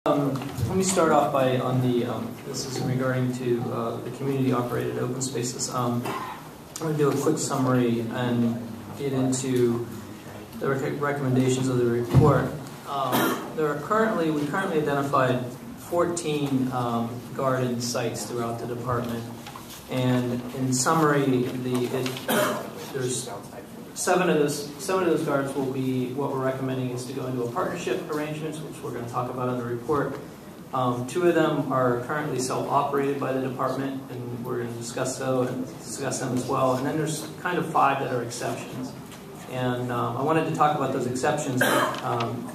Let me start off by this is regarding to the community-operated open spaces. I'm going to do a quick summary and get into the recommendations of the report. We currently identified 14 garden sites throughout the department, and in summary, there's seven of those gardens will be, what we're recommending is to go into a partnership arrangements, which we're going to talk about in the report. Two of them are currently self-operated by the department, and we're going to discuss them as well. And then there's kind of 5 that are exceptions. And I wanted to talk about those exceptions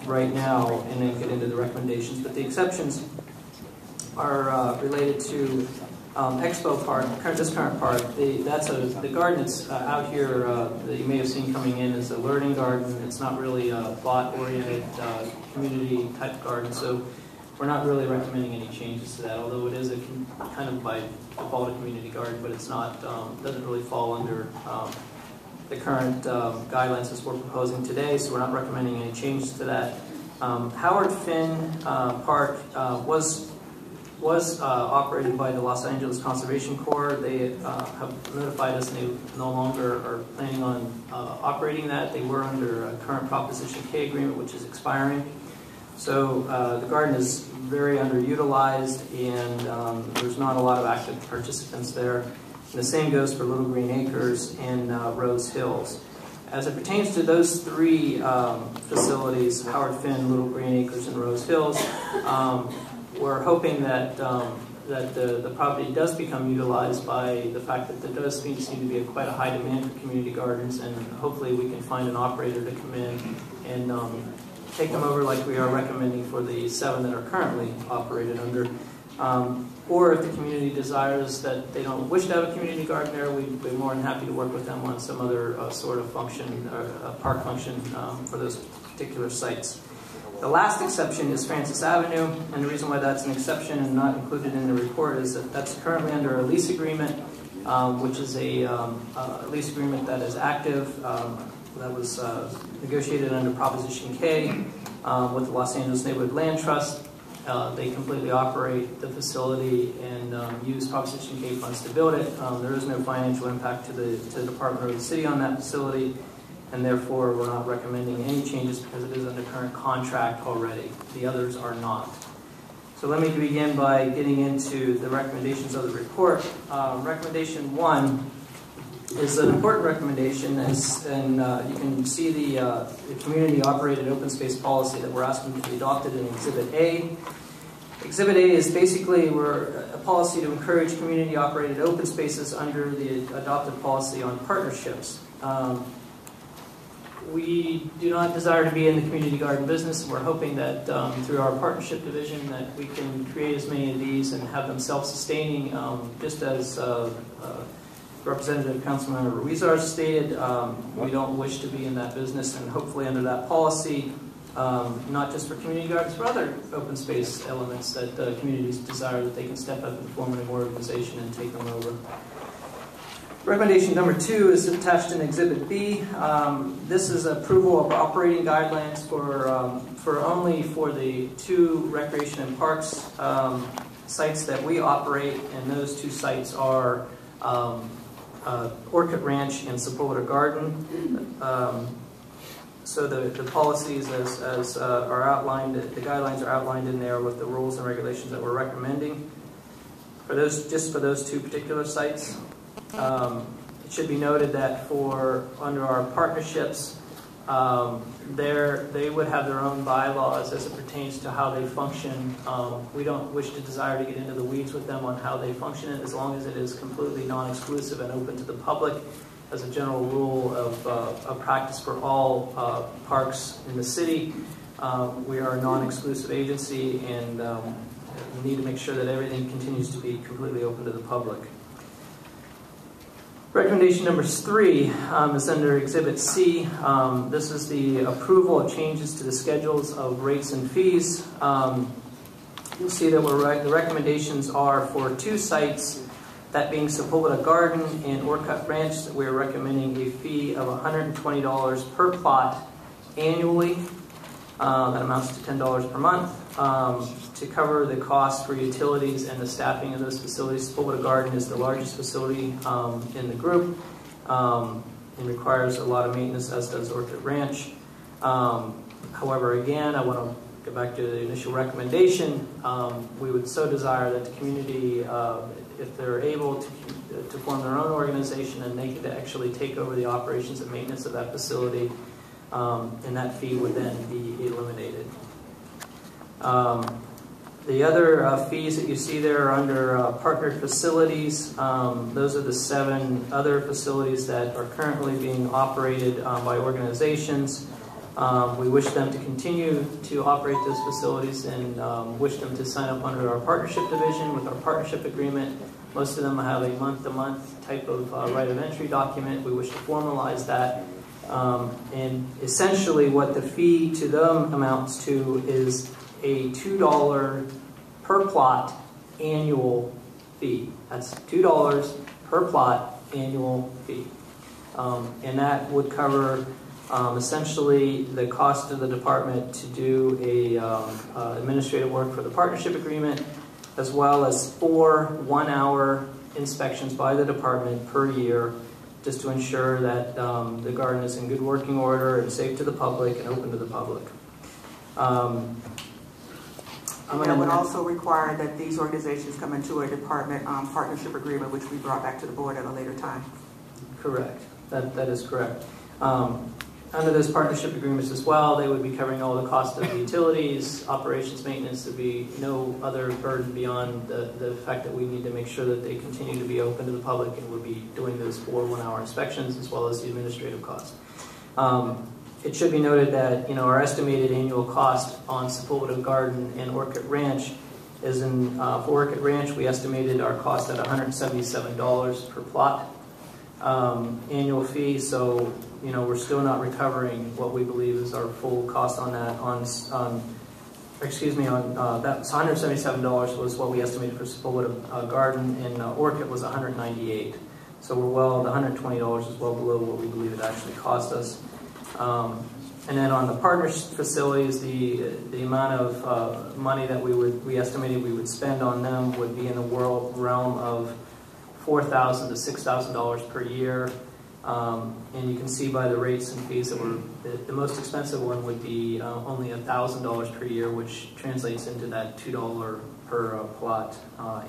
right now and then get into the recommendations. But the exceptions are related to Expo Park, this current park. The garden that's out here that you may have seen coming in is a learning garden. It's not really a plot-oriented community type garden, so we're not really recommending any changes to that. Although it is a kind of by default a community garden, but it's not doesn't really fall under the current guidelines as we're proposing today. So we're not recommending any changes to that. Howard Finn Park was operated by the Los Angeles Conservation Corps. They have notified us they no longer are planning on operating that. They were under a current Proposition K agreement, which is expiring. So the garden is very underutilized, and there's not a lot of active participants there. And the same goes for Little Green Acres and Rose Hills. As it pertains to those 3 facilities, Howard Finn, Little Green Acres, and Rose Hills, we're hoping that the property does become utilized by the fact that there does seem to be quite a high demand for community gardens, and hopefully we can find an operator to come in and take them over like we are recommending for the 7 that are currently operated under. Or if the community desires that they don't wish to have a community garden there, we'd be more than happy to work with them on some other sort of function, or park function for those particular sites. The last exception is Francis Avenue, and the reason why that's an exception and not included in the report is that that's currently under a lease agreement, which is a lease agreement that is active, that was negotiated under Proposition K with the Los Angeles Neighborhood Land Trust. They completely operate the facility and use Proposition K funds to build it. There is no financial impact to the department or the city on that facility, and therefore we're not recommending any changes because it is under current contract already. The others are not. So let me begin by getting into the recommendations of the report. Recommendation 1 is an important recommendation, and you can see the community-operated open space policy that we're asking to be adopted in Exhibit A. Exhibit A is basically a policy to encourage community-operated open spaces under the adopted policy on partnerships. We do not desire to be in the community garden business. We're hoping that through our partnership division that we can create as many of these and have them self-sustaining, just as Representative Councilmember Ruizar stated. We don't wish to be in that business, and hopefully under that policy, not just for community gardens, but other open space elements that communities desire, that they can step up and form a new organization and take them over. Recommendation number 2 is attached in Exhibit B. This is approval of operating guidelines for only for the 2 recreation and parks sites that we operate, and those 2 sites are Orchid Ranch and Sepulveda Garden. So the policies as are outlined, the guidelines are outlined in there with the rules and regulations that we're recommending for just for those 2 particular sites. It should be noted that under our partnerships, they would have their own bylaws as it pertains to how they function. We don't wish to desire to get into the weeds with them on how they function, as long as it is completely non-exclusive and open to the public as a general rule of practice for all parks in the city. We are a non-exclusive agency, and we need to make sure that everything continues to be completely open to the public. Recommendation number 3 is under Exhibit C. This is the approval of changes to the schedules of rates and fees. You'll see that the recommendations are for 2 sites, that being Sepulveda Garden and Orchid Ranch, that we're recommending a fee of $120 per plot annually. That amounts to $10 per month. to cover the cost for utilities and the staffing of those facilities. Sepulveda Garden is the largest facility in the group. It requires a lot of maintenance, as does Orchid Ranch. However, again, I want to go back to the initial recommendation. We would so desire that the community, if they're able to form their own organization, and they could actually take over the operations and maintenance of that facility, and that fee would then be eliminated. The other fees that you see there are under partnered facilities. Those are the 7 other facilities that are currently being operated by organizations. We wish them to continue to operate those facilities and wish them to sign up under our partnership division with our partnership agreement. Most of them have a month-to-month type of right of entry document. We wish to formalize that. And essentially what the fee to them amounts to is a $2 per plot annual fee. That's $2 per plot annual fee. And that would cover essentially the cost of the department to do administrative work for the partnership agreement, as well as 4 one-hour inspections by the department per year, just to ensure that the garden is in good working order and safe to the public and open to the public. That would also require that these organizations come into a department partnership agreement, which we brought back to the board at a later time. Correct. That is correct. Under those partnership agreements as well, they would be covering all the cost of the utilities, operations, maintenance. There'd be no other burden beyond the fact that we need to make sure that they continue to be open to the public, and would be doing those 4 one-hour inspections as well as the administrative cost. It should be noted that our estimated annual cost on Sepulveda Garden and Orchid Ranch is for Orchid Ranch, we estimated our cost at $177 per plot annual fee. So we're still not recovering what we believe is our full cost on that. That $177 was what we estimated for Sepulveda Garden, and Orchid was $198. So the $120 is well below what we believe it actually cost us. And then on the partnership facilities, the amount of money that we estimated we would spend on them would be in the realm of $4,000 to $6,000 per year. And you can see by the rates and fees that the most expensive one would be only $1,000 per year, which translates into that $2 per plot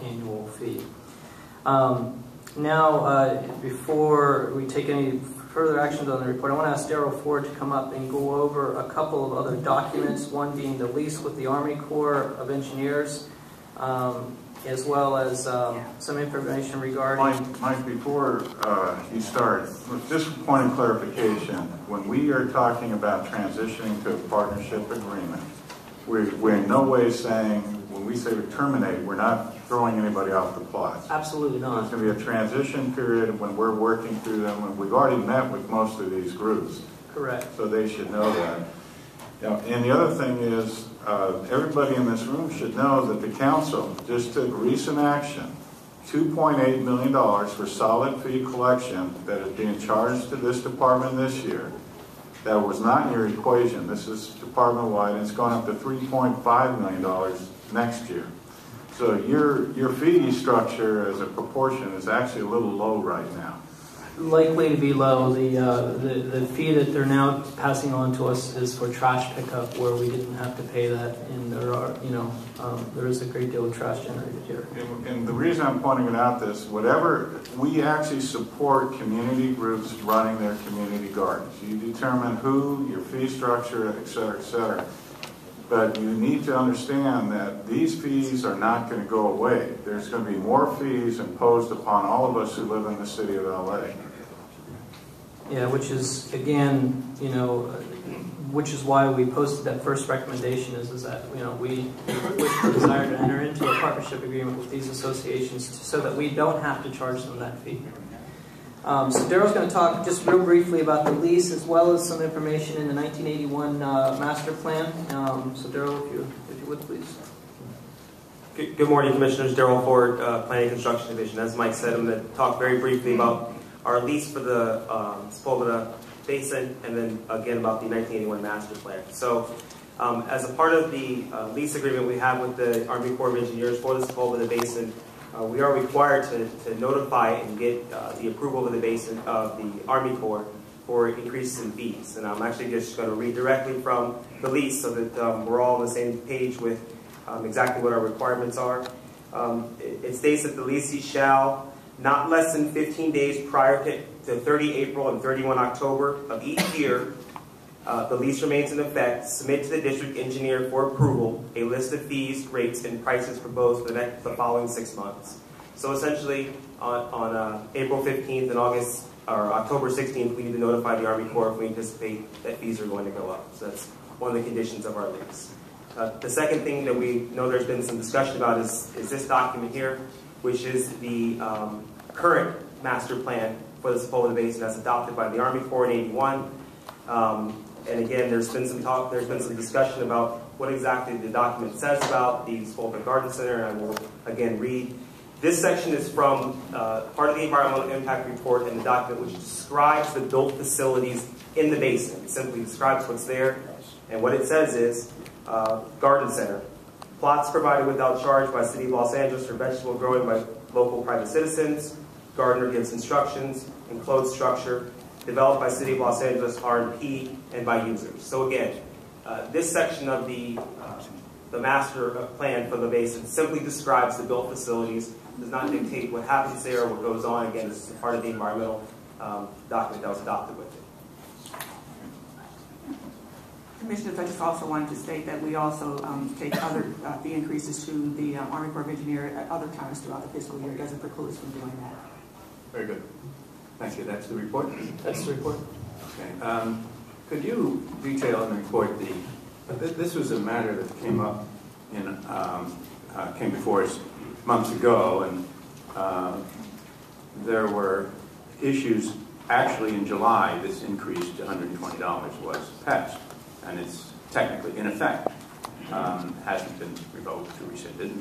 annual fee. Now, before we take any further actions on the report, I want to ask Darrell Ford to come up and go over a couple of other documents, one being the lease with the Army Corps of Engineers, as well as some information regarding... Mike, before you start, just a point of clarification. When we are talking about transitioning to a partnership agreement, we're in no way saying, when we say we terminate, we're not throwing anybody off the plots. Absolutely not. There's going to be a transition period when we're working through them, and we've already met with most of these groups. Correct. So they should know that. And the other thing is, everybody in this room should know that the council just took recent action, $2.8 million for solid fee collection that is being charged to this department this year. That was not in your equation. This is department-wide, and it's going up to $3.5 million next year. So your fee structure as a proportion is actually a little low right now. Likely to be low. The fee that they're now passing on to us is for trash pickup, where we didn't have to pay that, and there is a great deal of trash generated here. And the reason I'm pointing it out we actually support community groups running their community gardens. You determine who, your fee structure, et cetera, et cetera. But you need to understand that these fees are not going to go away. There's going to be more fees imposed upon all of us who live in the city of LA. Yeah, which is, again, which is why we posted that first recommendation is that, we desire to enter into a partnership agreement with these associations so that we don't have to charge them that fee. So Darrell's going to talk just real briefly about the lease, as well as some information in the 1981 master plan. So Darrell, if you would, please. Good morning, Commissioners. Darrell Ford, Planning and Construction Division. As Mike said, I'm going to talk very briefly about our lease for the Sepulveda Basin, and then again about the 1981 master plan. So As a part of the lease agreement we have with the Army Corps of Engineers for the Sepulveda Basin, we are required to notify and get the approval of the basin of the Army Corps for increases in fees. And I'm actually just going to read directly from the lease so that we're all on the same page with exactly what our requirements are. It states that the lessee shall, not less than 15 days prior to 30 April and 31 October of each year, the lease remains in effect, submit to the district engineer for approval a list of fees, rates, and prices proposed for the following 6 months. So essentially, on April 15th and October 16th, we need to notify the Army Corps if we anticipate that fees are going to go up. So that's one of the conditions of our lease. The second thing that we know there's been some discussion about is this document here, which is the current master plan for the Sepulveda Basin as adopted by the Army Corps in '81. And again, there's been some discussion about what exactly the document says about the Sepulveda Garden Center, and I will again read. This section is from part of the environmental impact report in the document, which describes the built facilities in the basin. It simply describes what's there, and what it says is garden center, plots provided without charge by City of Los Angeles for vegetable growing by local private citizens. Gardener gives instructions, enclosed structure, developed by City of Los Angeles R&P and by users. So again, this section of the master plan for the basin simply describes the built facilities, does not dictate what happens there or what goes on. Again, this is part of the environmental document that was adopted with it. Commissioners, I just also wanted to state that we also take other fee increases to the Army Corps of Engineers at other times throughout the fiscal year. It doesn't preclude us from doing that. Very good. Thank you. That's the report? That's the report. Okay. Could you detail in the report this was a matter that came up came before us months ago, and there were issues. Actually, in July, this increase to $120 was passed, and it's technically in effect. Hasn't been revoked or rescinded.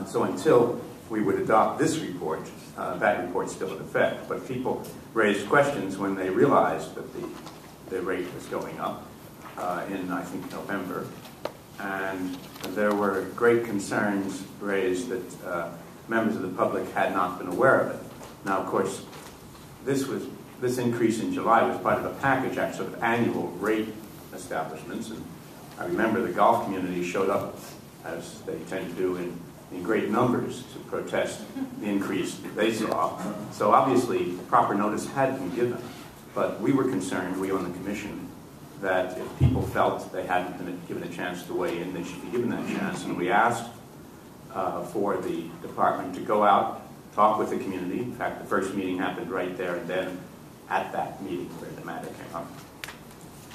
So until we would adopt this report, that report's still in effect. But people raised questions when they realized that the rate was going up in, I think, November. And there were great concerns raised that members of the public had not been aware of it. Now, of course, this increase in July was part of a package, actually, of annual rate establishments. And I remember the golf community showed up, as they tend to do, in great numbers to protest the increase that they saw. So obviously, proper notice had been given. But we were concerned, we on the commission, that if people felt they hadn't been given a chance to weigh in, they should be given that chance. And we asked for the department to go out, talk with the community. In fact, the first meeting happened right there and then at that meeting where the matter came up.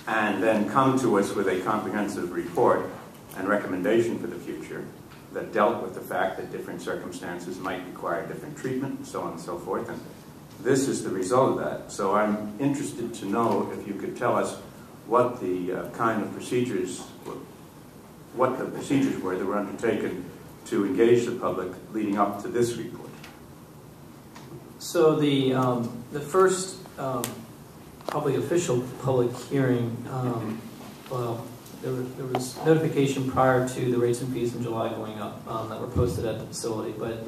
And then come to us with a comprehensive report and recommendation for the future that dealt with the fact that different circumstances might require different treatment, and so on and so forth. And this is the result of that. So I'm interested to know if you could tell us what the kind of procedures, what the procedures were that were undertaken to engage the public leading up to this report. So the first official public hearing, well, there was notification prior to the rates and fees in July going up that were posted at the facility. But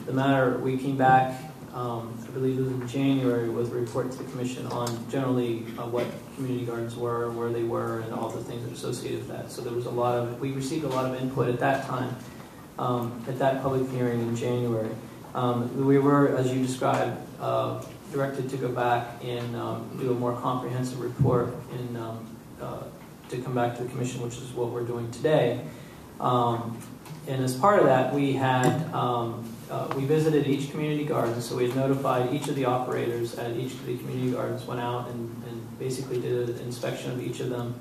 the matter, we came back, I believe it was in January, with a report to the commission on generally what community gardens were, where they were, and all the things that are associated with that. So there was we received a lot of input at that time, at that public hearing in January. We were, as you described, directed to go back and do a more comprehensive report and to come back to the commission, which is what we're doing today. And as part of that, we had we visited each community garden, so we had notified each of the operators at each of the community gardens, went out and basically did an inspection of each of them,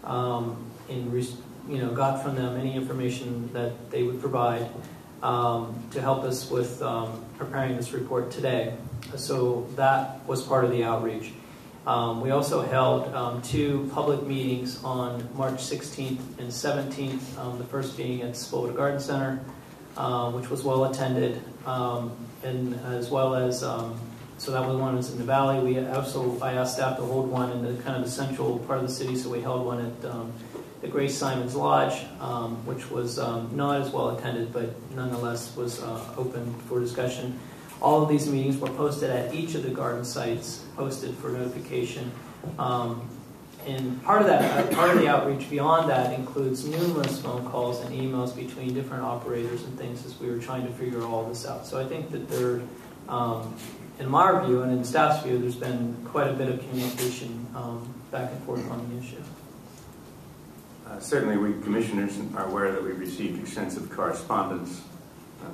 and got from them any information that they would provide to help us with preparing this report today. So that was part of the outreach. We also held 2 public meetings on March 16th and 17th, the first being at Sepulveda Garden Center, which was well attended, and as well as So that was one was in the valley. I asked staff to hold one in the kind of the central part of the city, so we held one at Grace Simon's Lodge, which was not as well attended, but nonetheless was open for discussion. All of these meetings were posted at each of the garden sites, posted for notification. And part of the outreach beyond that includes numerous phone calls and emails between different operators and things as we were trying to figure all this out. So I think that there, in my view and in staff's view, there's been quite a bit of communication back and forth on the issue. Certainly, we commissioners are aware that we've received extensive correspondence,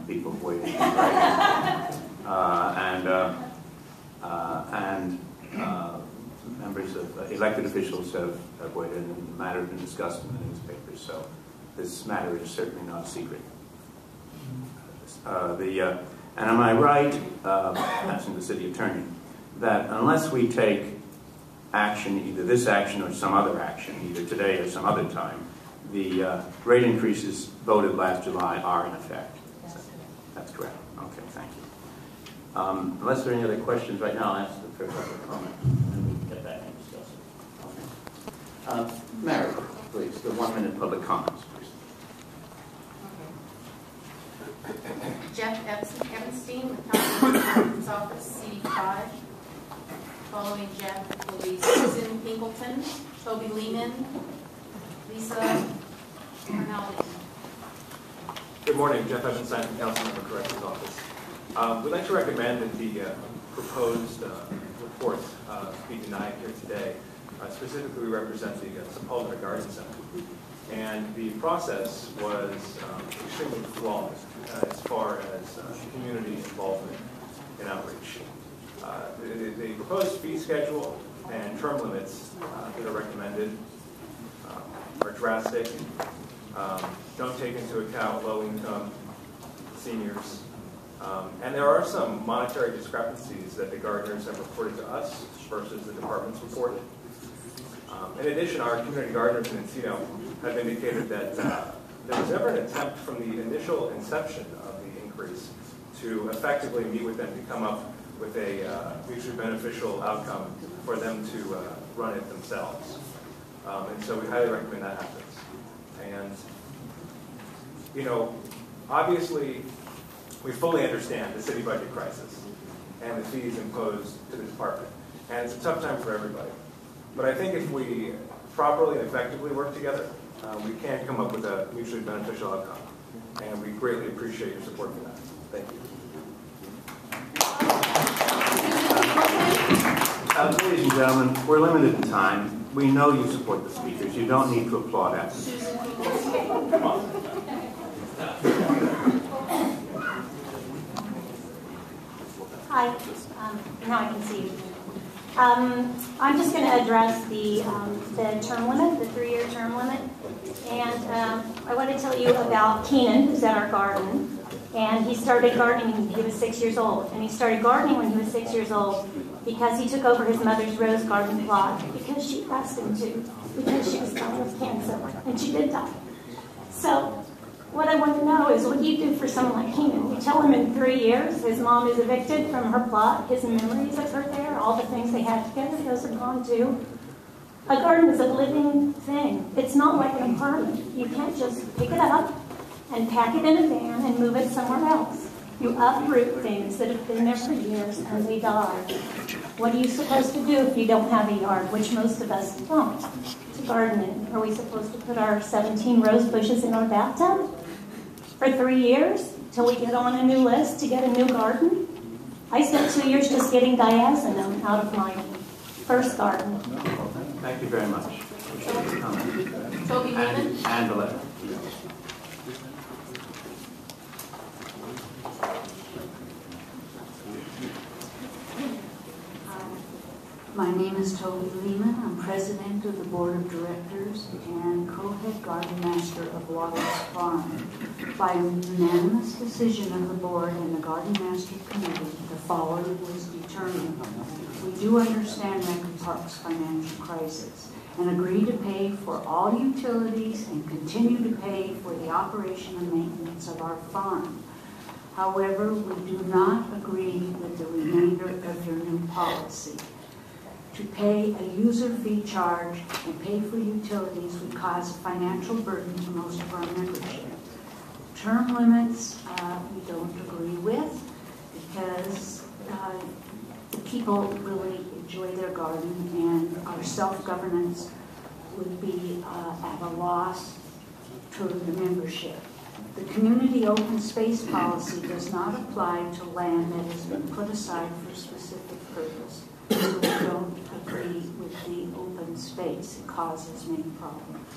people waiting, members of elected officials have weighed in, and the matter has been discussed in the newspapers. So this matter is certainly not a secret. And am I right, asking the city attorney, that unless we take action, either this action or some other action, either today or some other time, the rate increases voted last July are in effect? That's correct. Okay, thank you. Unless there are any other questions right now, I'll ask the first other comment, and we can get back and discuss it. Okay. Mary, please, the 1-minute public comments, please. Jeff Evanstein with County Clerk's Office, CD5. Following Jeff will be Susan Pinkleton, Toby Lehman, Lisa Arnaldi. Good morning, Jeff Evanstein from Councilmember Corrections Office. We'd like to recommend that the proposed report be denied here today. Specifically, we represent the Sepulveda Garden Center. And the process was extremely flawed as far as community involvement in outreach. The proposed fee schedule and term limits that are recommended are drastic, don't take into account low-income seniors, and there are some monetary discrepancies that the gardeners have reported to us versus the department's reported. In addition, our community gardeners in Encino have indicated that there was never an attempt from the initial inception of the increase to effectively meet with them to come up with a mutually beneficial outcome for them to run it themselves. And so we highly recommend that happens. And, you know, obviously, we fully understand the city budget crisis and the fees imposed to the department. And it's a tough time for everybody. But I think if we properly and effectively work together, we can come up with a mutually beneficial outcome. And we greatly appreciate your support for that. Thank you. Ladies and gentlemen, we're limited in time. We know you support the speakers. You don't need to applaud after. Come on. Hi. Now I can see you. I'm just going to address the term limit, the 3-year term limit. And I want to tell you about Keenan, who's at our garden. And he started gardening when he was 6 years old. And he started gardening when he was 6 years old because he took over his mother's rose garden plot because she asked him to, because she was dying with cancer. And she did die. So what I want to know is what you do for someone like Keenan. You tell him in 3 years his mom is evicted from her plot, his memories of her there, all the things they had together, those are gone too. A garden is a living thing. It's not like an apartment. You can't just pick it up and pack it in a van and move it somewhere else. You uproot things that have been there for years and they die. What are you supposed to do if you don't have a yard, which most of us don't, to garden in? Are we supposed to put our 17 rose bushes in our bathtub for 3 years till we get on a new list to get a new garden? I spent 2 years just getting diazonum out of my first garden. Thank you very much. Appreciate your comment. Toby Lehman. And the letter. My name is Toby Lehman. I'm president of the board of directors and co-head garden master of Wallace Farm. By a unanimous decision of the board and the garden master committee, the following was determined. We do understand Rankin Park's financial crisis and agree to pay for all utilities and continue to pay for the operation and maintenance of our farm. However, we do not agree with the remainder of your new policy. To pay a user fee charge and pay for utilities would cause a financial burden to most of our membership. Term limits, we don't agree with because people really enjoy their garden, and our self-governance would be at a loss to the membership. The community open space policy does not apply to land that has been put aside for a specific purpose. So we don't agree with the open space. It causes many problems.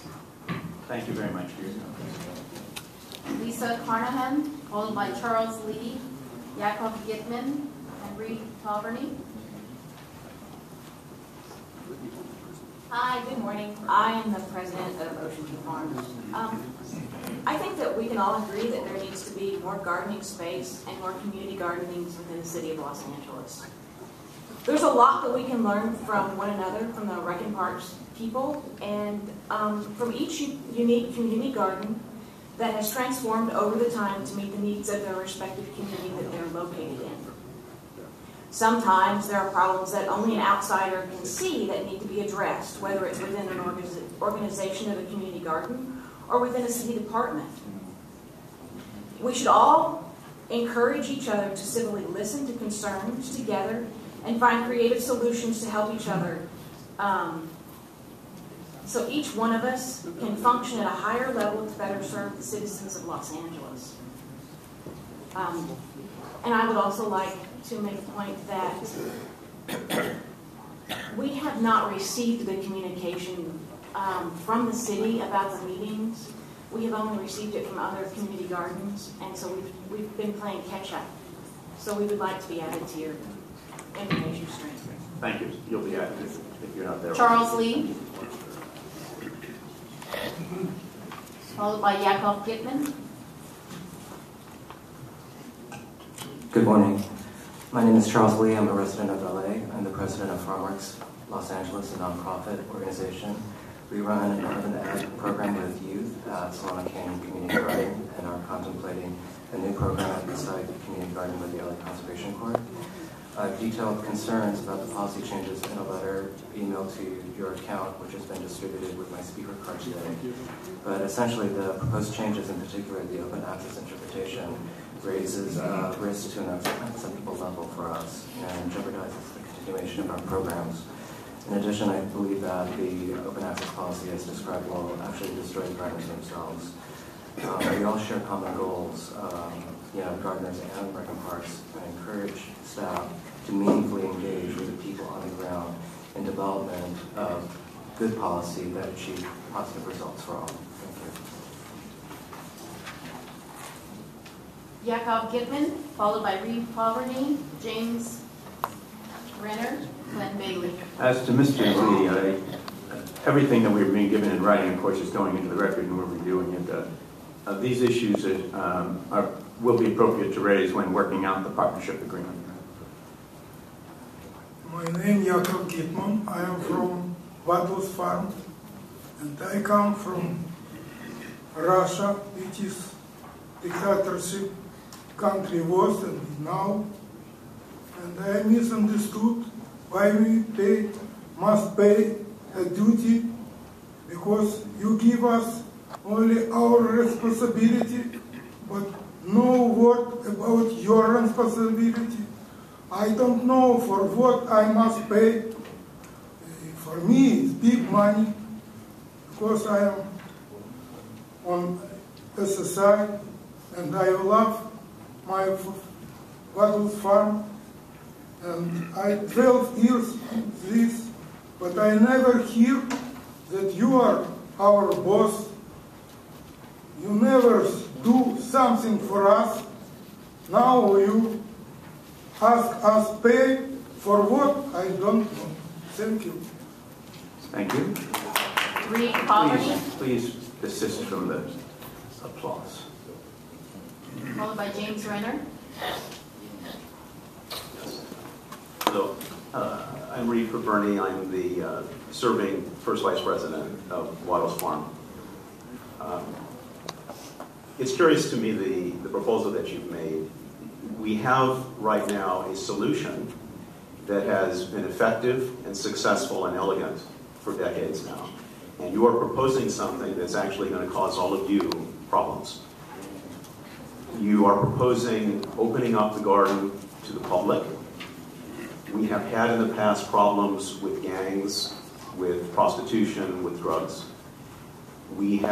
Thank you very much for your comments. Lisa Carnahan, followed by Charles Lee, Yakov Gitman, and Reed Taverny. Hi, good morning. I am the president of Ocean View Farm. I think that we can all agree that there needs to be more gardening space and more community gardenings within the city of Los Angeles. There's a lot that we can learn from one another, from the Rec and Parks people, and from each unique community garden that has transformed over the time to meet the needs of their respective community that they're located in. Sometimes there are problems that only an outsider can see that need to be addressed, whether it's within an organization of a community garden or within a city department. We should all encourage each other to civilly listen to concerns together and find creative solutions to help each other, so each one of us can function at a higher level to better serve the citizens of Los Angeles. And I would also like to make the point that we have not received the communication from the city about the meetings. We have only received it from other community gardens, and so we've been playing catch up. So we would like to be added to your information stream. Thank you. You'll be added if you're not there. Charles Lee, followed by Yakov Gitman. Good morning. My name is Charles Lee. I'm a resident of LA. I'm the president of FarmWorks Los Angeles, a nonprofit organization. We run an urban ag program with youth at Solana Canyon Community Garden and are contemplating a new program at the site community garden with the LA Conservation Corps. I've detailed concerns about the policy changes in a letter emailed to your account, which has been distributed with my speaker card today. But essentially, the proposed changes, in particular the open access interpretation, raises risk to an acceptable level for us and jeopardizes the continuation of our programs. In addition, I believe that the open access policy as described will actually destroy the gardeners themselves. We all share common goals, gardeners and Rec and Parks, and encourage staff to meaningfully engage with the people on the ground in development of good policy that achieve positive results for all. Thank you. Yakov Gitman, followed by Reed Taverny, James Renner, Glenn Bailey. As to Mr. Lee, everything that we're being given in writing, of course, is going into the record and we're reviewing it. These issues will be appropriate to raise when working out the partnership agreement. My name is Yakov Gitman. I am from Vados Farm, and I come from Russia, which is dictatorship country was and now. And I misunderstood why we must pay a duty, because you give us only our responsibility, but no word about your responsibility. I don't know for what I must pay. For me, it's big money, because I am on SSI, and I love my Vados farm, and I 12 years this, but I never hear that you are our boss. You never do something for us. Now you ask us pay for what? I don't know. Thank you. Thank you. Reed Taverny, Please desist from the applause. followed by James Renner. Hello, I'm Reed Taverny. I'm the serving first vice president of Vados Farm. It's curious to me the proposal that you've made we have right now a solution that has been effective and successful and elegant for decades now. And you are proposing something that's actually going to cause all of you problems. You are proposing opening up the garden to the public. We have had in the past problems with gangs, with prostitution, with drugs. We've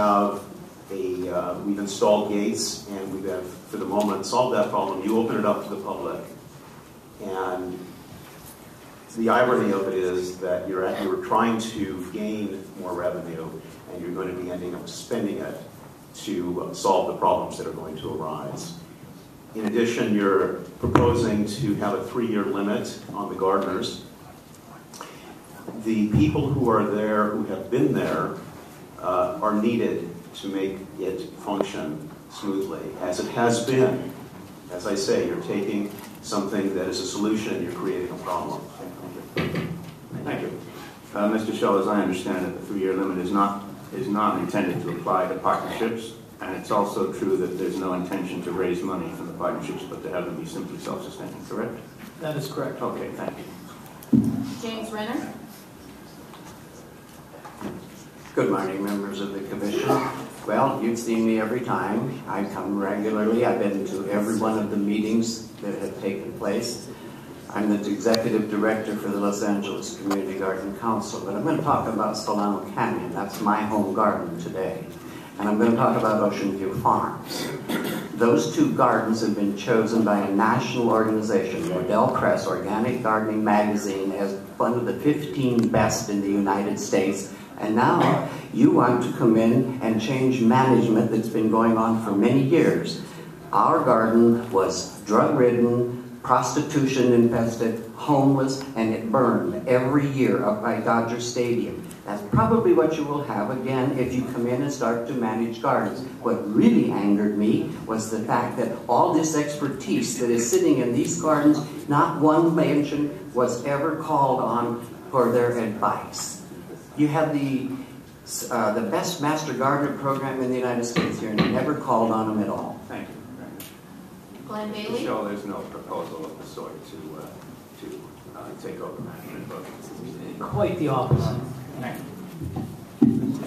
installed gates, and we have, for the moment, solved that problem. You open it up to the public, and the irony of it is that you're trying to gain more revenue, and you're going to be ending up spending it to solve the problems that are going to arise. In addition, you're proposing to have a 3-year limit on the gardeners. The people who are there, who have been there, are needed to make it function smoothly, as it has been. As I say, you're taking something that is a solution and you're creating a problem. Thank you. Mr. Shell, as I understand it, the 3-year limit is not intended to apply to partnerships, and it's also true that there's no intention to raise money from the partnerships, but to have them be simply self-sustaining, correct? That is correct. Okay, thank you. James Renner. Good morning, members of the commission. Well, you've seen me every time. I come regularly. I've been to every one of the meetings that have taken place. I'm the executive director for the Los Angeles Community Garden Council, but I'm going to talk about Solano Canyon. That's my home garden today. And I'm going to talk about Ocean View Farms. Those 2 gardens have been chosen by a national organization, Model Press Organic Gardening Magazine, as one of the 15 best in the United States. And now you want to come in and change management that's been going on for many years. Our garden was drug-ridden, prostitution infested, homeless, and it burned every year up by Dodger Stadium. That's probably what you will have again if you come in and start to manage gardens. What really angered me was the fact that all this expertise that is sitting in these gardens, not one mention was ever called on for their advice. You have the best master gardener program in the United States here, and you never called on them at all. Thank you. Glenn Bailey. Michelle, there's no proposal of the sort to take over management. Quite the opposite. Thank you.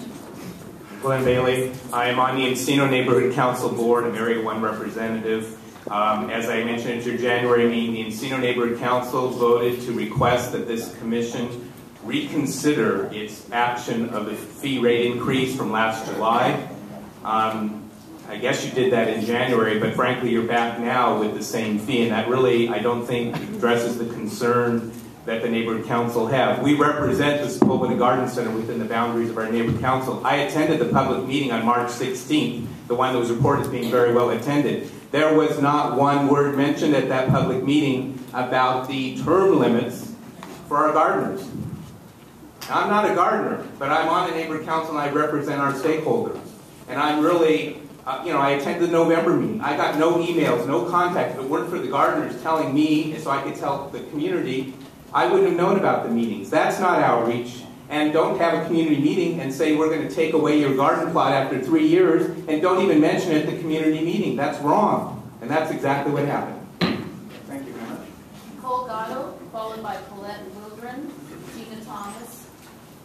Glenn Bailey. I am on the Encino Neighborhood Council Board. I'm Area 1 representative. As I mentioned at your January meeting, the Encino Neighborhood Council voted to request that this commission reconsider its action of the fee rate increase from last July. I guess you did that in January, but frankly you're back now with the same fee, and that really, I don't think, addresses the concern that the neighborhood council have. We represent the Sepulveda Garden Center within the boundaries of our neighborhood council. I attended the public meeting on March 16th, the one that was reported as being very well attended. There was not one word mentioned at that public meeting about the term limits for our gardeners. I'm not a gardener, but I'm on the neighborhood council and I represent our stakeholders. And I'm really, I attended the November meeting. I got no emails, no contact. If it weren't for the gardeners telling me so I could tell the community, I wouldn't have known about the meetings. That's not outreach. And don't have a community meeting and say we're going to take away your garden plot after 3 years and don't even mention it at the community meeting. That's wrong. And that's exactly what happened. Thank you very much. Cole Gatto, followed by Paulette Wildren, Gina Thomas,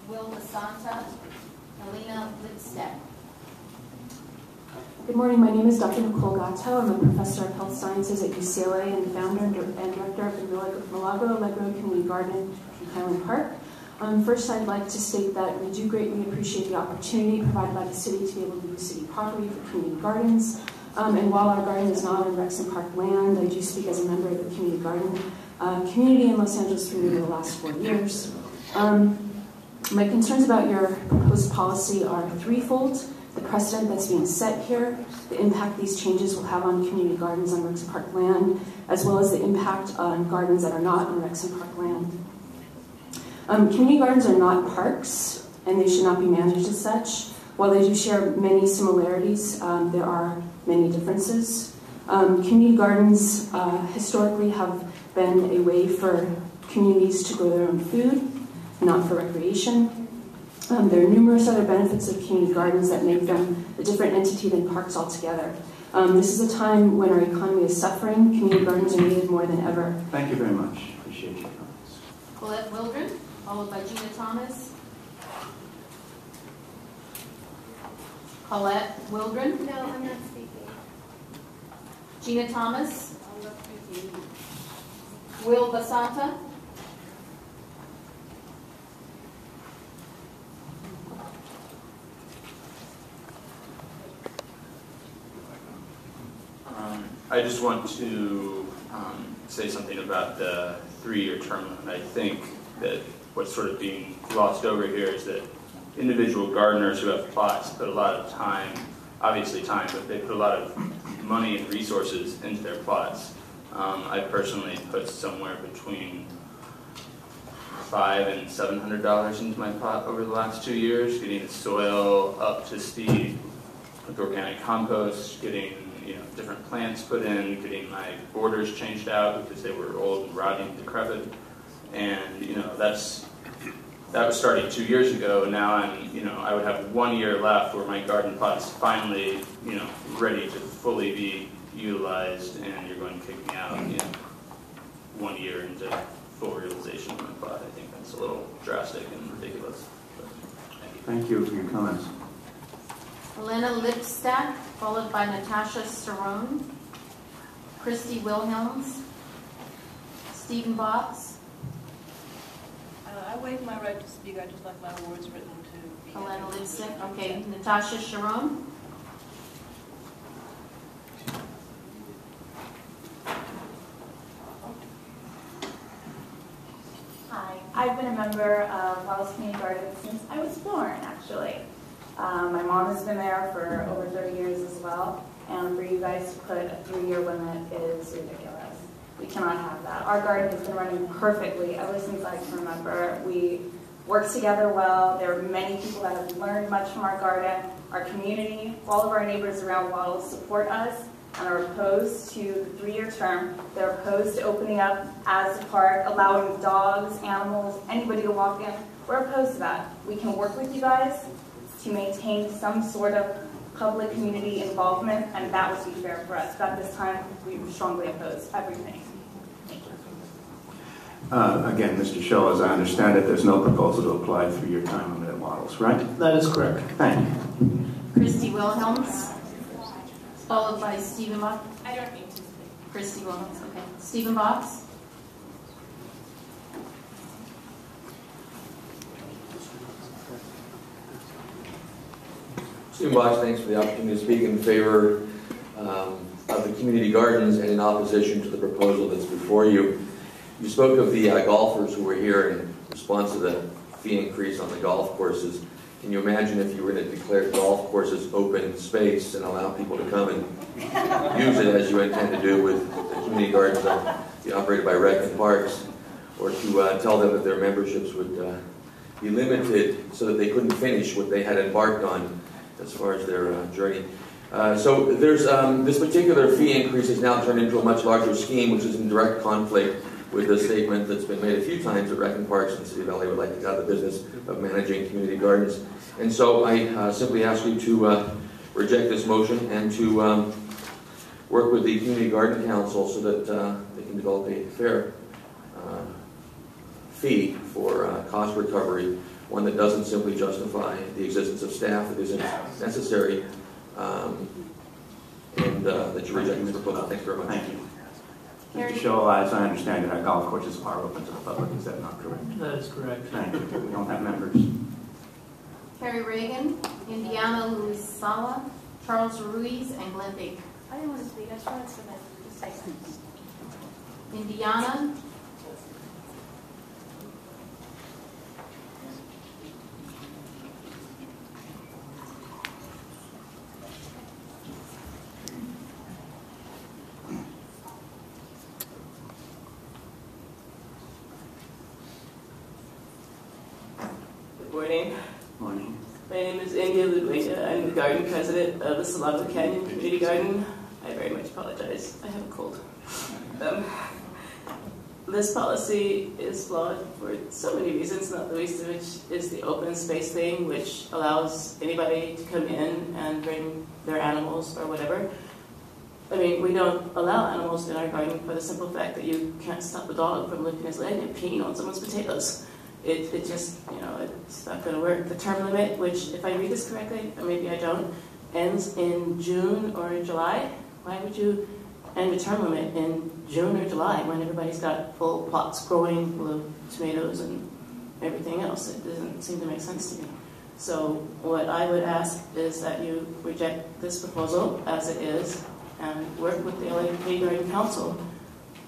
Will Masanta, Helena Lipstadt. Good morning, my name is Dr. Nicole Gatto. I'm a professor of health sciences at UCLA and founder and director of the Milagro Allegro Community Garden in Highland Park. First, I'd like to state that we do greatly appreciate the opportunity provided by the city to be able to use city property for community gardens. And while our garden is not on Rexon Park land, I do speak as a member of the community garden community in Los Angeles for the last 4 years. My concerns about your proposed policy are threefold: the precedent that's being set here, the impact these changes will have on community gardens on Rexon Park land, as well as the impact on gardens that are not on Rexon Park land. Community gardens are not parks, and they should not be managed as such. While they do share many similarities, there are many differences. Community gardens historically have been a way for communities to grow their own food, not for recreation. There are numerous other benefits of community gardens that make them a different entity than parks altogether. This is a time when our economy is suffering. Community gardens are needed more than ever. Thank you very much. Appreciate your comments. Colette Wildren, followed by Gina Thomas. Colette Wildren. No, I'm not speaking. Gina Thomas. Will Basanta. I just want to say something about the 3-year term limit. I think that what's sort of being glossed over here is that individual gardeners who have plots put a lot of time, obviously time, but they put a lot of money and resources into their plots. I personally put somewhere between $500 and $700 into my plot over the last 2 years, getting the soil up to speed with organic compost, getting different plants put in, getting my borders changed out because they were old and rotting and decrepit, and that was starting 2 years ago. And now I would have 1 year left where my garden plot's finally ready to fully be utilized, and you're going to kick me out 1 year into full realization of my plot. I think that's a little drastic and ridiculous. But thank you for your comments. Elena Lipstadt, followed by Natasha Cerrone, Christy Wilhelms, Stephen Botts. I waive my right to speak. I just like my words written to be. Elena Lipstadt. Okay, Natasha Cerrone. Hi, I've been a member of Wallace Community Gardens since I was born, actually. My mom has been there for over 30 years as well, and for you guys to put a 3-year limit is ridiculous. We cannot have that. Our garden has been running perfectly ever since I can remember. We work together well. There are many people that have learned much from our garden. Our community, all of our neighbors around Waddles support us and are opposed to the 3-year term. They're opposed to opening up as a park, allowing dogs, animals, anybody to walk in. We're opposed to that. We can work with you guys to maintain some sort of public community involvement, and that would be fair for us. But at this time, we strongly oppose everything. Thank you. Again, Mr. Schill, as I understand it, there's no proposal to apply 3-year time limit at Waddles, right? That is correct. Thank you. Christy Wilhelms, followed by Stephen Botts. I don't need to speak. Christy Wilhelms, okay. Stephen Botts. Stephen Botts, thanks for the opportunity to speak in favor of the community gardens and in opposition to the proposal that's before you. You spoke of the golfers who were here in response to the fee increase on the golf courses. Can you imagine if you were to declare golf courses open space and allow people to come and use it as you intend to do with the community gardens that be operated by Rec and Parks, or to tell them that their memberships would be limited so that they couldn't finish what they had embarked on as far as their journey. So there's this particular fee increase has now turned into a much larger scheme, which is in direct conflict with the statement that's been made a few times that Rec and Parks and the City of LA would like to get out of the business of managing community gardens. And so I simply ask you to reject this motion and to work with the Community Garden Council so that they can develop a fair fee for cost recovery, one that doesn't simply justify the existence of staff that isn't necessary, and that you reject this proposal. Thanks very much. Thank you. Mr. Schill, as I understand it, our golf courses are open to the public. Is that not correct? That is correct. Thank you. We don't have members. Carrie Reagan, Indiana Luis Sala, Charles Ruiz, and Glenn Baker. I didn't want to speak. I just wanted to submit the statement. Indiana. Good morning. Morning. My name is India Ludwika. I'm the garden president of the Salado Canyon Community Garden. I very much apologize. I have a cold. This policy is flawed for so many reasons, not the least of which is the open space thing, which allows anybody to come in and bring their animals or whatever. I mean, we don't allow animals in our garden for the simple fact that you can't stop a dog from licking his leg and peeing on someone's potatoes. It just, you know, it's not going to work. The term limit, which, if I read this correctly, or maybe I don't, ends in June or July. Why would you end a term limit in June or July when everybody's got full plots growing full of tomatoes and everything else? It doesn't seem to make sense to me. So what I would ask is that you reject this proposal as it is and work with the LA Community Garden Council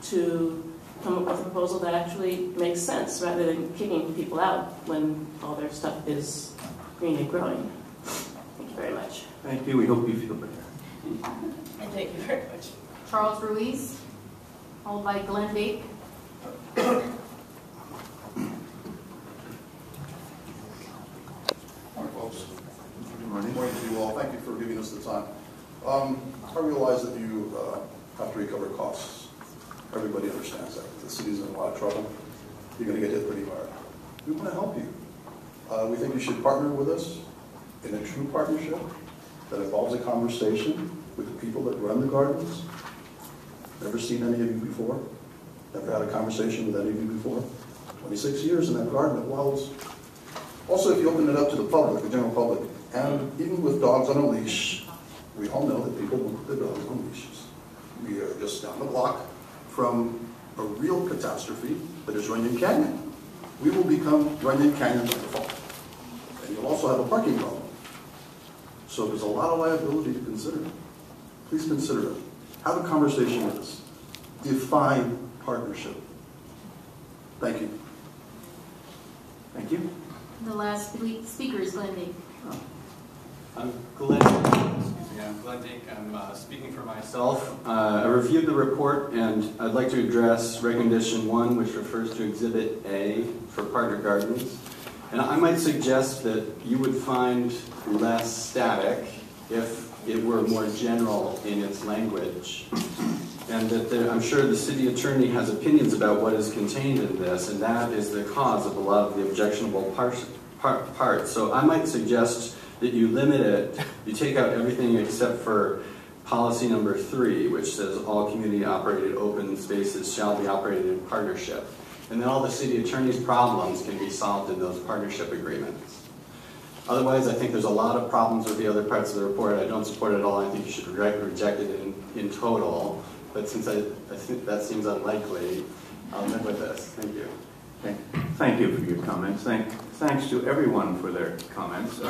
to come up with a proposal that actually makes sense rather than kicking people out when all their stuff is green and growing. Thank you very much. Thank you. We hope you feel better. And thank you very much. Charles Ruiz, followed by Glenn Bake. Morning, folks. Good morning. Good morning to you all. Thank you for giving us the time. I realize that you have to recover costs. Everybody understands that. The city's in a lot of trouble. You're going to get hit pretty hard. We want to help you. We think you should partner with us in a true partnership that involves a conversation with the people that run the gardens. Never seen any of you before. Never had a conversation with any of you before. 26 years in that garden at Wells. Also, if you open it up to the public, the general public, and even with dogs on a leash, we all know that people want their dogs on leashes. We are just down the block from a real catastrophe that is Runyon Canyon. We will become Runyon Canyon by default. And you'll also have a parking problem. So there's a lot of liability to consider. Please consider it. Have a conversation with us. Define partnership. Thank you. Thank you. The last speaker is Glenn Bake. I'm Glenn Dick. I'm speaking for myself. I reviewed the report, and I'd like to address recommendation 1, which refers to Exhibit A for partner gardens. And I might suggest that you would find less static if it were more general in its language. And that I'm sure the city attorney has opinions about what is contained in this, and that is the cause of a lot of the objectionable parts. So I might suggest that you limit it, you take out everything except for policy number 3, which says all community-operated open spaces shall be operated in partnership. And then all the city attorney's problems can be solved in those partnership agreements. Otherwise, I think there's a lot of problems with the other parts of the report. I don't support it at all. I think you should reject it in total. But since I think that seems unlikely, I'll live with this. Thank you. Thank you for your comments. Thanks to everyone for their comments.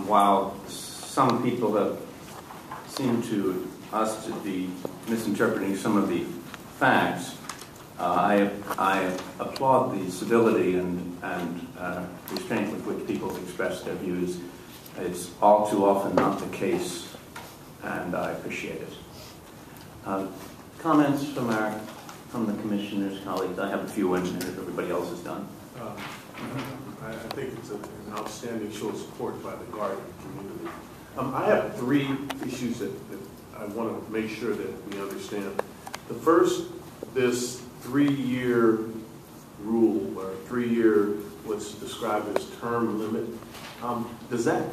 While some people have seemed to us to be misinterpreting some of the facts, I applaud the civility and restraint with which people express their views. It's all too often not the case, and I appreciate it. Comments from the commissioners' colleagues? I have a few, and everybody else is done. I think it's an outstanding show of support by the garden community. I have 3 issues that I want to make sure that we understand. The first, this 3-year rule, or 3-year, what's described as term limit. Does that,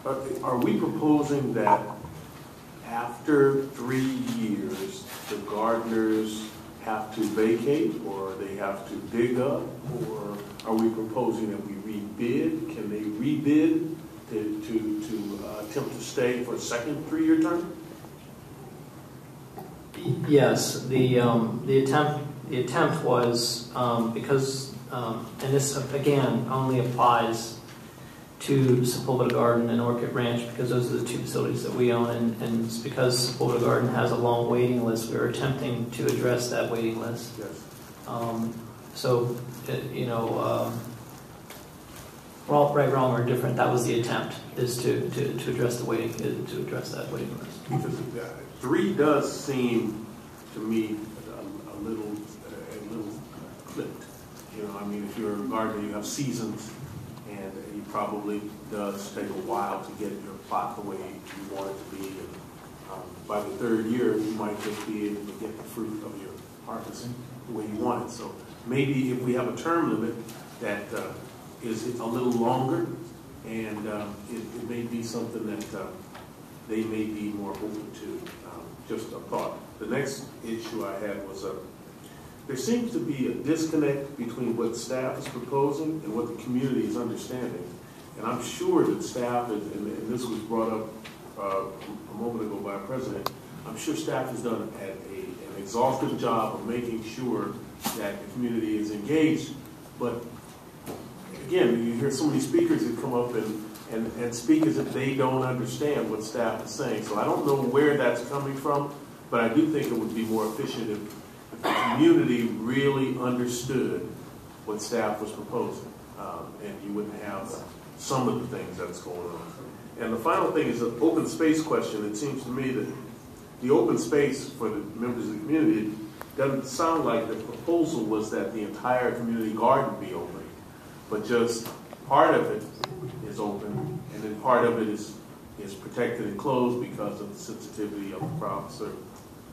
are we proposing that after 3 years, the gardeners have to vacate, or they have to dig up, or are we proposing that we rebid? Can they rebid to attempt to stay for a second 3-year term? Yes, the attempt was because and this again only applies to Sepulveda Garden and Orchid Ranch because those are the 2 facilities that we own, and it's because Sepulveda Garden has a long waiting list. We're attempting to address that waiting list. Yes. Well, right, wrong, or different. That was the attempt, is to address the waiting, to address that waiting list. Because 3 does seem to me a little clipped. You know, I mean, if you're a gardener, you have seasons, and it probably does take a while to get your plot the way you want it to be. And by the 3rd year, you might just be able to get the fruit of your harvest the way you want it. So maybe if we have a term limit that is a little longer, and it may be something that they may be more open to. just a thought. The next issue I had was there seems to be a disconnect between what staff is proposing and what the community is understanding. And I'm sure that staff, and this was brought up a moment ago by our president, I'm sure staff has done an exhaustive job of making sure that the community is engaged. But again, you hear so many speakers that come up and speak as if they don't understand what staff is saying. So I don't know where that's coming from, but I do think it would be more efficient if the community really understood what staff was proposing, and you wouldn't have some of the things that's going on. And the final thing is an open space question. It seems to me that the open space for the members of the community doesn't sound like the proposal was that the entire community garden be open, but just part of it is open, and then part of it is protected and closed because of the sensitivity of the crop. So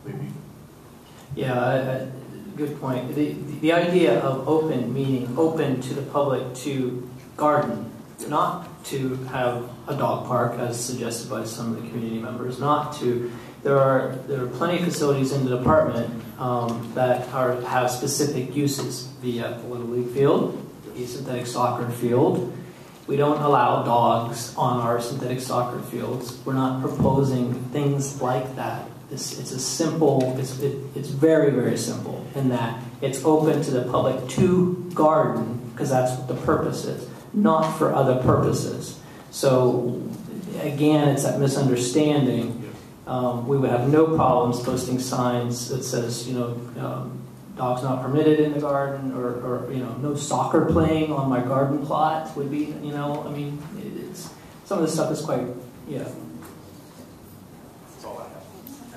maybe. Yeah, good point. The idea of open meaning open to the public to garden, not to have a dog park as suggested by some of the community members, not to. There are plenty of facilities in the department that have specific uses, the Little League field, the synthetic soccer field. We don't allow dogs on our synthetic soccer fields. We're not proposing things like that. It's a simple. It's very, very simple in that it's open to the public to garden because that's what the purpose is, not for other purposes. So again, it's that misunderstanding. We would have no problems posting signs that says, dogs not permitted in the garden, or no soccer playing on my garden plot would be, some of the stuff is quite, That's all I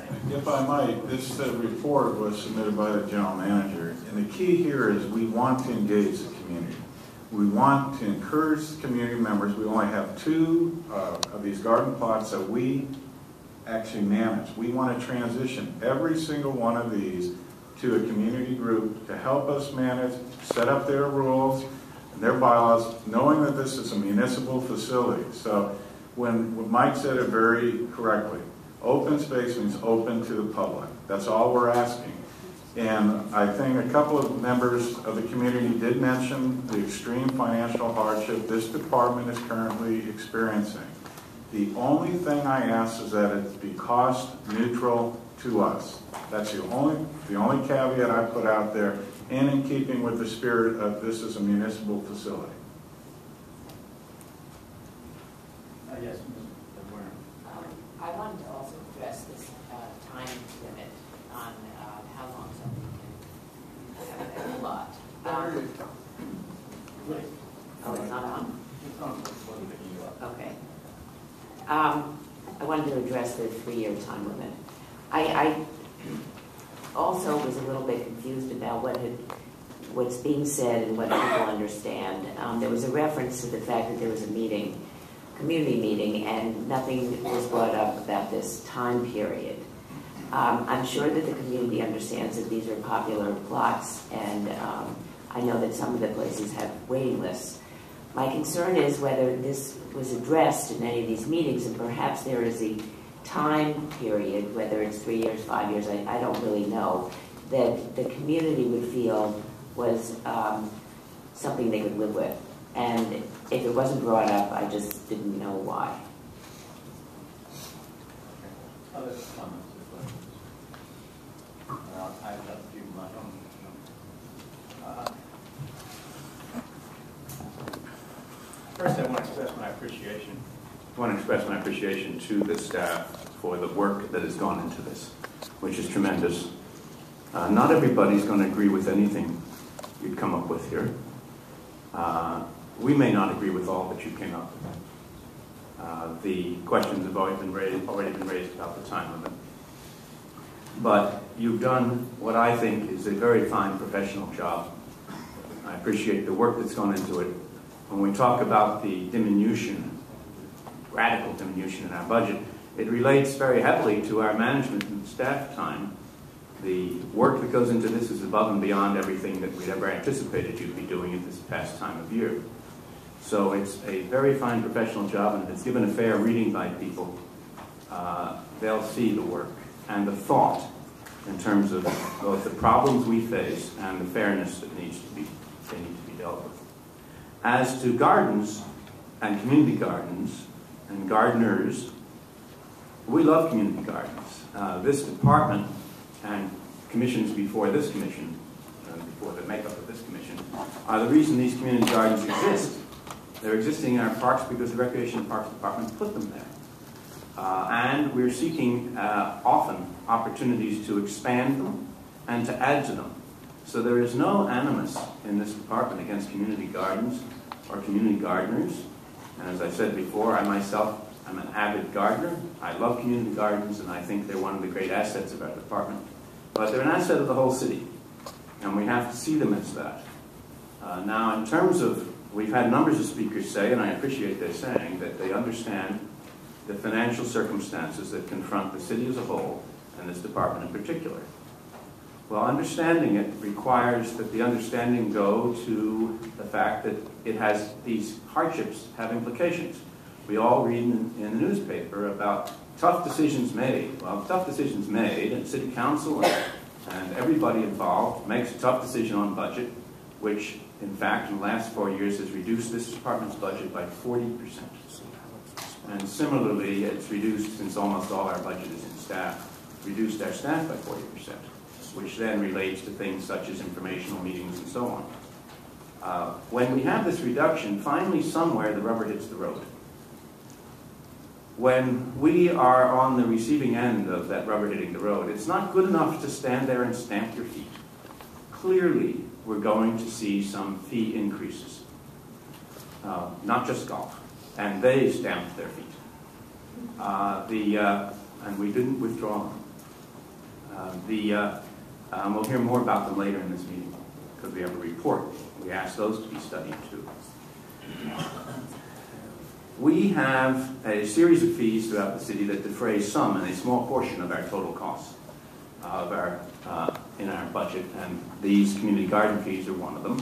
have. If I might, this report was submitted by the general manager, and the key here is we want to engage the community. We want to encourage the community members. We only have 2 of these garden plots that we actually manage. We want to transition every single one of these to a community group to help us manage, set up their rules and their bylaws, knowing that this is a municipal facility. So when Mike said it very correctly, open space means open to the public. That's all we're asking. And I think a couple of members of the community did mention the extreme financial hardship this department is currently experiencing. The only thing I ask is that it be cost neutral to us. That's the only caveat I put out there, and in keeping with the spirit of this is a municipal facility. Yes, I wanted to also address this time limit on how long something can have a lot. Oh, it's not on? It's on. Okay. I wanted to address the 3-year time limit. I also was a little bit confused about what's being said and what people understand. There was a reference to the fact that there was a meeting, community meeting, and nothing was brought up about this time period. I'm sure that the community understands that these are popular plots, and I know that some of the places have waiting lists. My concern is whether this was addressed in any of these meetings, and perhaps there is a time period, whether it's 3 years, 5 years, I don't really know, that the community would feel was something they could live with. And if it wasn't brought up, I just didn't know why. Other comments or questions? I've got a few of my own. First, I want to express my appreciation. I want to express my appreciation to the staff for the work that has gone into this, which is tremendous. Not everybody's going to agree with anything you've come up with here. We may not agree with all that you came up with. The questions have already been raised about the time limit. But you've done what I think is a very fine professional job. I appreciate the work that's gone into it. When we talk about the diminution, radical diminution in our budget, it relates very heavily to our management and staff time. The work that goes into this is above and beyond everything that we'd ever anticipated you'd be doing at this past time of year. So it's a very fine professional job, and if it's given a fair reading by people, they'll see the work. and the thought in terms of both the problems we face and the fairness that needs to be dealt with. As to gardens and community gardens and gardeners, we love community gardens. This department and commissions before this commission, before the makeup of this commission, are the reason these community gardens exist. They're existing in our parks because the Recreation and Parks Department put them there. And we're seeking often opportunities to expand them and to add to them. So there is no animus in this department against community gardens or community gardeners. And as I said before, I myself am an avid gardener. I love community gardens, and I think they're one of the great assets of our department. But they're an asset of the whole city, and we have to see them as that. Now, in terms of, we've had numbers of speakers say, and I appreciate their saying, that they understand the financial circumstances that confront the city as a whole, and this department in particular. Well, understanding it requires that the understanding go to the fact that it has, these hardships have implications. We all read in the newspaper about tough decisions made. Well, tough decisions made, and city council and everybody involved makes a tough decision on budget, which in fact in the last 4 years has reduced this department's budget by 40%. And similarly, it's reduced, since almost all our budget is in staff, reduced our staff by 40%, which then relates to things such as informational meetings and so on. When we have this reduction, finally somewhere the rubber hits the road. When we are on the receiving end of that rubber hitting the road, it's not good enough to stand there and stamp your feet. Clearly, we're going to see some fee increases, not just golf. And they stamped their feet. And we didn't withdraw them. We'll hear more about them later in this meeting, because we have a report. We asked those to be studied too. We have a series of fees throughout the city that defray some and a small portion of our total costs of in our budget, and these community garden fees are one of them.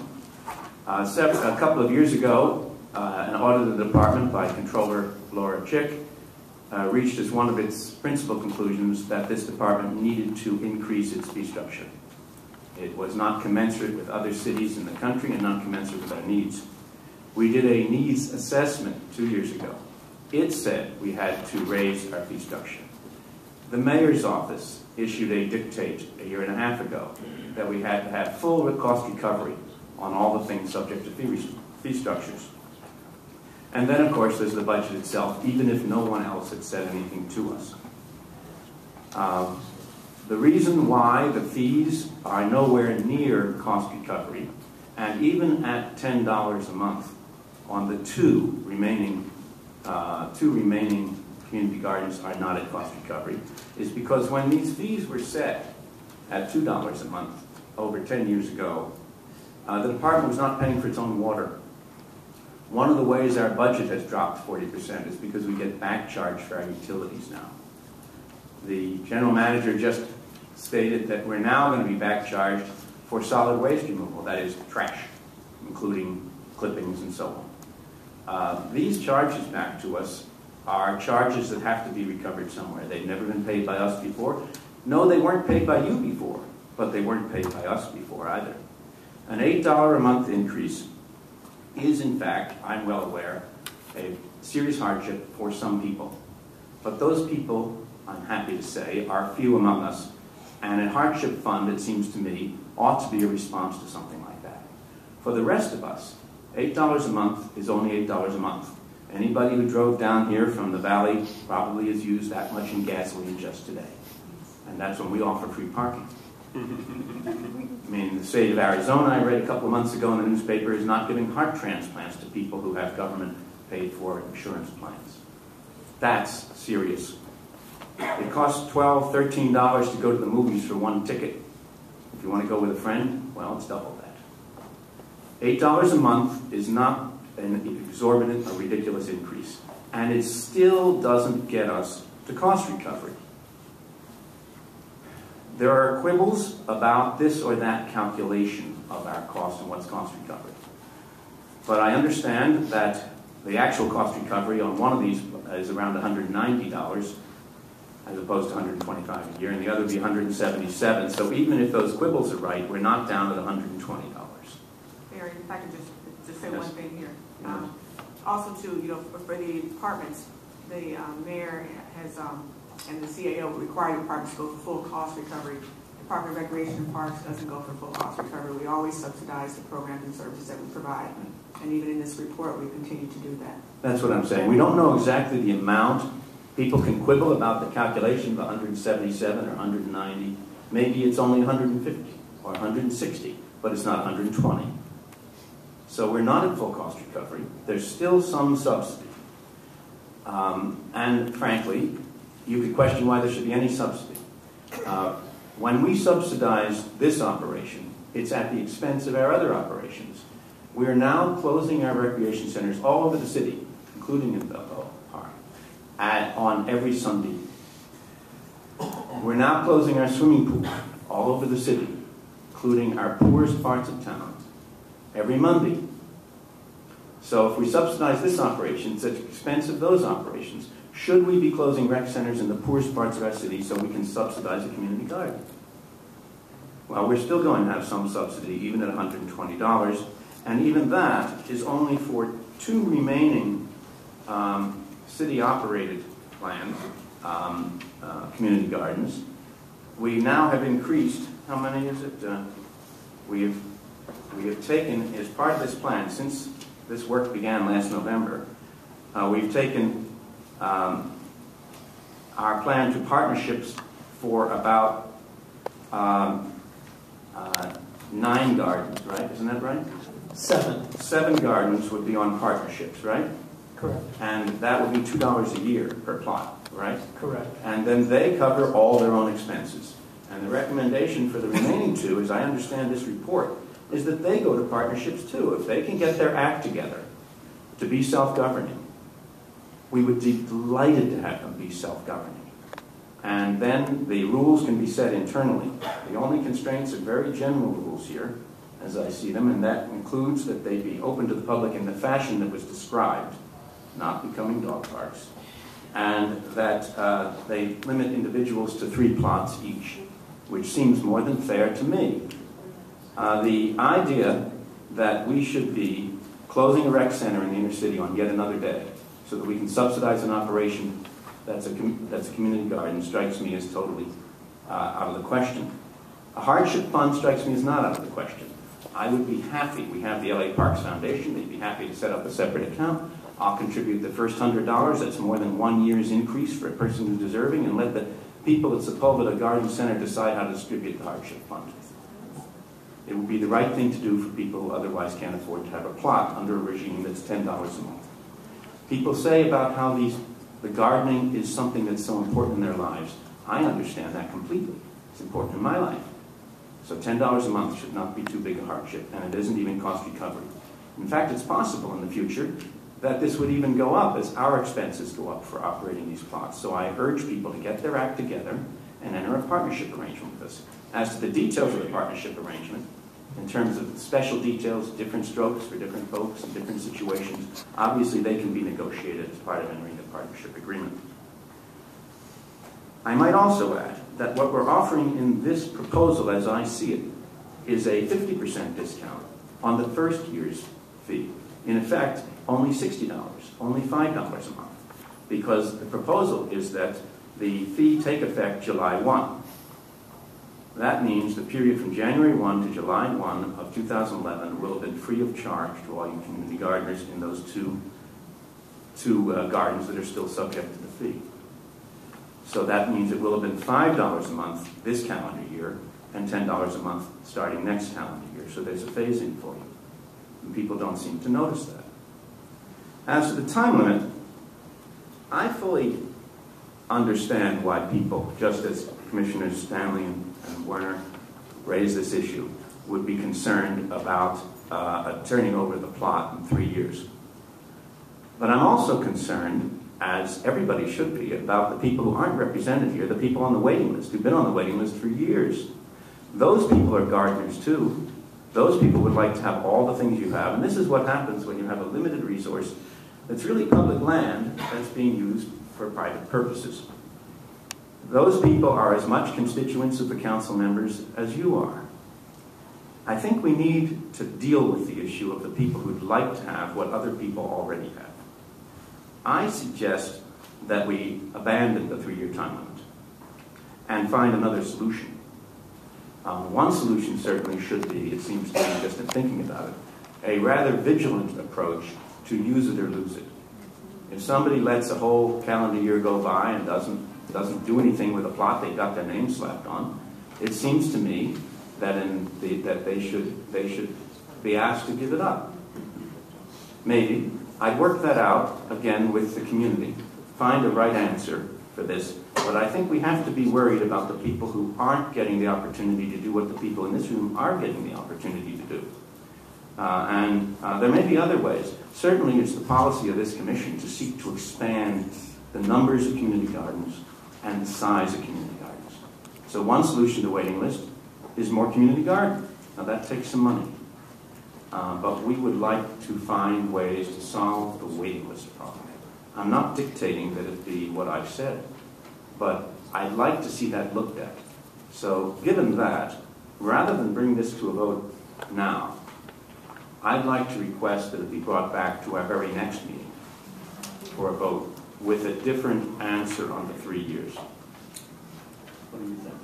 A couple of years ago, an audit of the department by Controller Laura Chick reached as one of its principal conclusions that this department needed to increase its fee structure. It was not commensurate with other cities in the country and not commensurate with our needs. We did a needs assessment 2 years ago. It said we had to raise our fee structure. The mayor's office issued a dictate a year and a half ago that we had to have full cost recovery on all the things subject to fee structures. And then, of course, there's the budget itself, even if no one else had said anything to us. The reason why the fees are nowhere near cost recovery, and even at $10 a month on the two remaining community gardens are not at cost recovery, is because when these fees were set at $2 a month over 10 years ago, the department was not paying for its own water. One of the ways our budget has dropped 40% is because we get back charged for our utilities now. The general manager just stated that we're now going to be back charged for solid waste removal, that is trash, including clippings and so on. These charges back to us are charges that have to be recovered somewhere. They've never been paid by us before. No, they weren't paid by you before, but they weren't paid by us before either. An $8 a month increase is, in fact, I'm well aware, a serious hardship for some people. But those people, I'm happy to say, are few among us. And a hardship fund, it seems to me, ought to be a response to something like that. For the rest of us, $8 a month is only $8 a month. Anybody who drove down here from the valley probably has used that much in gasoline just today. And that's when we offer free parking. I mean, the state of Arizona, I read a couple of months ago in the newspaper, is not giving heart transplants to people who have government-paid-for insurance plans. That's serious. It costs $12, $13 to go to the movies for one ticket. If you want to go with a friend, well, it's double that. $8 a month is not an exorbitant or ridiculous increase, and it still doesn't get us to cost recovery. There are quibbles about this or that calculation of our cost and what's cost recovery. But I understand that the actual cost recovery on one of these is around $190, as opposed to 125 a year, and the other would be 177. So even if those quibbles are right, we're not down at $120. Mary, if I could just say Yes. one thing here. Also, too, you know, for the departments, the mayor has and the CAO require departments to go for full cost recovery. Department of Recreation and Parks doesn't go for full cost recovery. We always subsidize the programs and services that we provide, and even in this report, we continue to do that. That's what I'm saying. We don't know exactly the amount. People can quibble about the calculation of 177 or 190. Maybe it's only 150 or 160, but it's not 120. So we're not at full cost recovery. There's still some subsidy. And frankly, you could question why there should be any subsidy. When we subsidize this operation, it's at the expense of our other operations. We are now closing our recreation centers all over the city, including in Balboa Park, on every Sunday. We're now closing our swimming pool all over the city, including our poorest parts of town, every Monday. So if we subsidize this operation, it's at the expense of those operations. Should we be closing rec centers in the poorest parts of our city so we can subsidize a community garden? Well, we're still going to have some subsidy, even at $120, and even that is only for 2 remaining city-operated planned community gardens. We now have increased, how many is it? We have taken, as part of this plan, since this work began last November, we've taken our plan to partnerships for about 9 gardens, right? Isn't that right? 7. 7 gardens would be on partnerships, right? Correct. And that would be $2 a year per plot, right? Correct. And then they cover all their own expenses. And the recommendation for the remaining 2, as I understand this report, is that they go to partnerships too. If they can get their act together to be self-governing, we would be delighted to have them be self-governing. And then the rules can be set internally. The only constraints are very general rules here, as I see them, and that includes that they be open to the public in the fashion that was described, not becoming dog parks, and that they limit individuals to 3 plots each, which seems more than fair to me. The idea that we should be closing a rec center in the inner city on yet another day so that we can subsidize an operation that's a community garden strikes me as totally out of the question. A hardship fund strikes me as not out of the question. I would be happy. We have the LA Parks Foundation. They'd be happy to set up a separate account. I'll contribute the first $100. That's more than 1 year's increase for a person who's deserving, and let the people at Sepulveda Garden Center decide how to distribute the hardship fund. It would be the right thing to do for people who otherwise can't afford to have a plot under a regime that's $10 a month. People say about how the gardening is something that's so important in their lives. I understand that completely. It's important in my life. So $10 a month should not be too big a hardship, and it isn't even cost recovery. In fact, it's possible in the future that this would even go up as our expenses go up for operating these plots. So I urge people to get their act together and enter a partnership arrangement with us. As to the details of the partnership arrangement, in terms of special details, different strokes for different folks in different situations, obviously they can be negotiated as part of entering the partnership agreement. I might also add that what we're offering in this proposal, as I see it, is a 50% discount on the first year's fee. In effect, only $60, only $5 a month, because the proposal is that the fee take effect July 1. That means the period from January 1 to July 1 of 2011 will have been free of charge to all you community gardeners in those two gardens that are still subject to the fee. So that means it will have been $5 a month this calendar year and $10 a month starting next calendar year. So there's a phase-in for you. And people don't seem to notice that. As to the time limit, I fully understand why people, just as Commissioners Stanley and Werner raised this issue, would be concerned about turning over the plot in 3 years. But I'm also concerned, as everybody should be, about the people who aren't represented here, the people on the waiting list, who've been on the waiting list for years. Those people are gardeners too. Those people would like to have all the things you have, and this is what happens when you have a limited resource that's really public land that's being used for private purposes. Those people are as much constituents of the council members as you are. I think we need to deal with the issue of the people who'd like to have what other people already have. I suggest that we abandon the 3-year time limit and find another solution. One solution certainly should be, it seems to me just in thinking about it, a rather vigilant approach to use it or lose it. If somebody lets a whole calendar year go by and doesn't do anything with a plot they got their name slapped on, it seems to me that that they should be asked to give it up. Maybe I'd work that out again with the community, find a right answer for this. But I think we have to be worried about the people who aren't getting the opportunity to do what the people in this room are getting the opportunity to do. There may be other ways. Certainly it's the policy of this commission to seek to expand the numbers of community gardens and the size of community gardens. So one solution to waiting list is more community garden. Now that takes some money. But we would like to find ways to solve the waiting list problem. I'm not dictating that it be what I've said, but I'd like to see that looked at. So given that, rather than bring this to a vote now, I'd like to request that it be brought back to our very next meeting for a vote with a different answer on the 3 years. What do you think?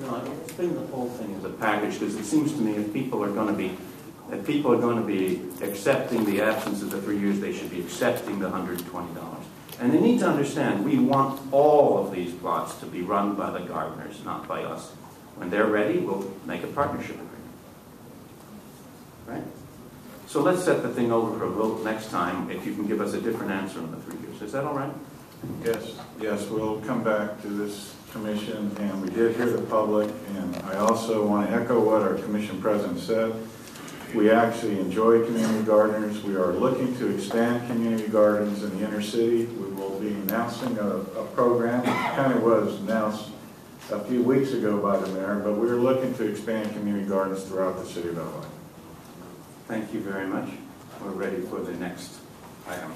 No, let's bring the whole thing as a package, because it seems to me if people are going to be accepting the absence of the 3 years, they should be accepting the $120. And they need to understand, we want all of these plots to be run by the gardeners, not by us. When they're ready, we'll make a partnership agreement. Right? So let's set the thing over for a vote next time if you can give us a different answer on the 3 years. Is that all right? Yes, we'll come back to this commission, and we did hear the public, and I also want to echo what our commission president said. We actually enjoy community gardeners. We are looking to expand community gardens in the inner city. We will be announcing a program. It kind of was announced a few weeks ago by the mayor, but we're looking to expand community gardens throughout the city of LA. Thank you very much. We're ready for the next item.